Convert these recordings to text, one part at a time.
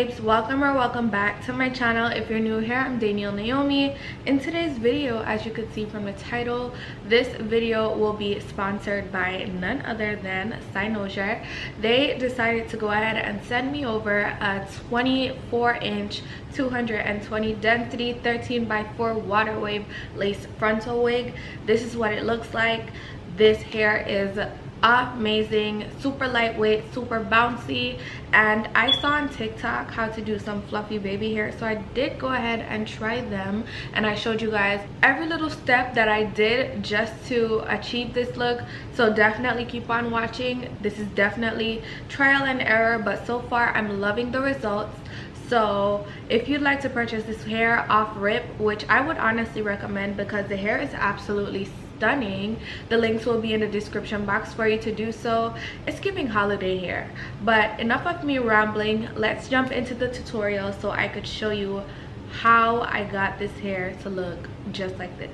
babes, welcome back to my channel. If you're new here, I'm Danielle Naomi. In today's video, as you could see from the title, this video will be sponsored by none other than Cynosure. They decided to go ahead and send me over a 24-inch 220 density 13x4 water wave lace frontal wig. This is what it looks like. This hair is amazing, super lightweight, super bouncy, and I saw on TikTok how to do some fluffy baby hair, so I did go ahead and try them, and I showed you guys every little step that I did just to achieve this look. So definitely keep on watching. This is definitely trial and error, but so far I'm loving the results. So if you'd like to purchase this hair off rip, which I would honestly recommend because the hair is absolutely stunning, the links will be in the description box for you to do so. It's giving holiday hair. But enough of me rambling, let's jump into the tutorial so I could show you how I got this hair to look just like this.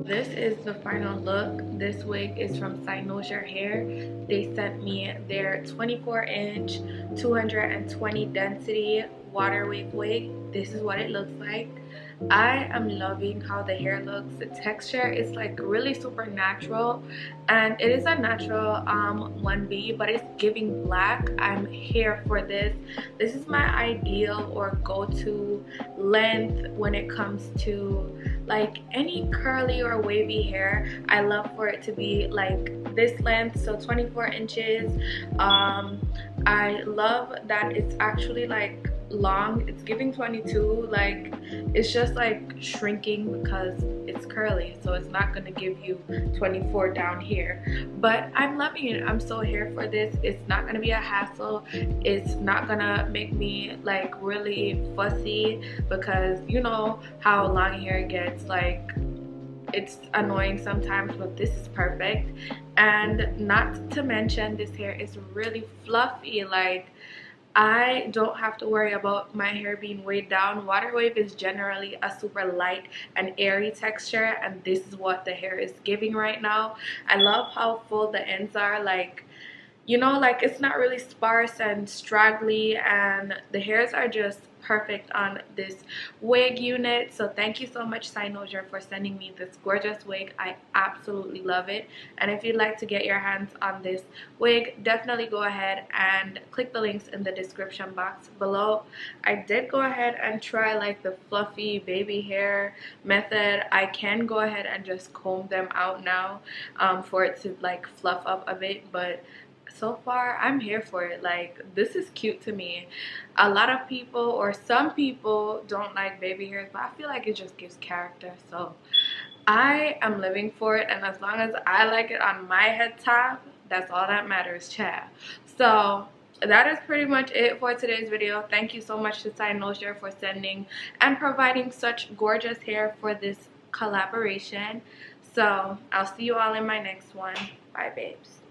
This is the final look. This wig is from Cynosure Hair. They sent me their 24-inch 220 density water wig. This is what it looks like. I am loving how the hair looks. The texture is like really super natural, and it is a natural 1B, but it's giving black. I'm here for this. This is my ideal or go-to length when it comes to like any curly or wavy hair. I love for it to be like this length, so 24 inches. I love that it's actually like long. It's giving 22. Like, it's just like shrinking because it's curly, so it's not gonna give you 24 down here. But I'm loving it. I'm so here for this. It's not gonna be a hassle. It's not gonna make me like really fussy, because you know how long hair gets, like it's annoying sometimes, but this is perfect. And not to mention, this hair is really fluffy. Like, I don't have to worry about my hair being weighed down. Water wave is generally a super light and airy texture, and this is what the hair is giving right now. I love how full the ends are. Like, you know, like it's not really sparse and straggly, and the hairs are just perfect on this wig unit. So thank you so much, Cynosure, for sending me this gorgeous wig. I absolutely love it. And if you'd like to get your hands on this wig, definitely go ahead and click the links in the description box below. I did go ahead and try like the fluffy baby hair method. I can go ahead and just comb them out now for it to like fluff up a bit, but so far I'm here for it. Like, this is cute to me. A lot of people, or some people, don't like baby hairs, but I feel like it just gives character, so I am living for it. And as long as I like it on my head top, that's all that matters, child. So that is pretty much it for today's video. Thank you so much to Cynosure for sending and providing such gorgeous hair for this collaboration. So I'll see you all in my next one. Bye, babes.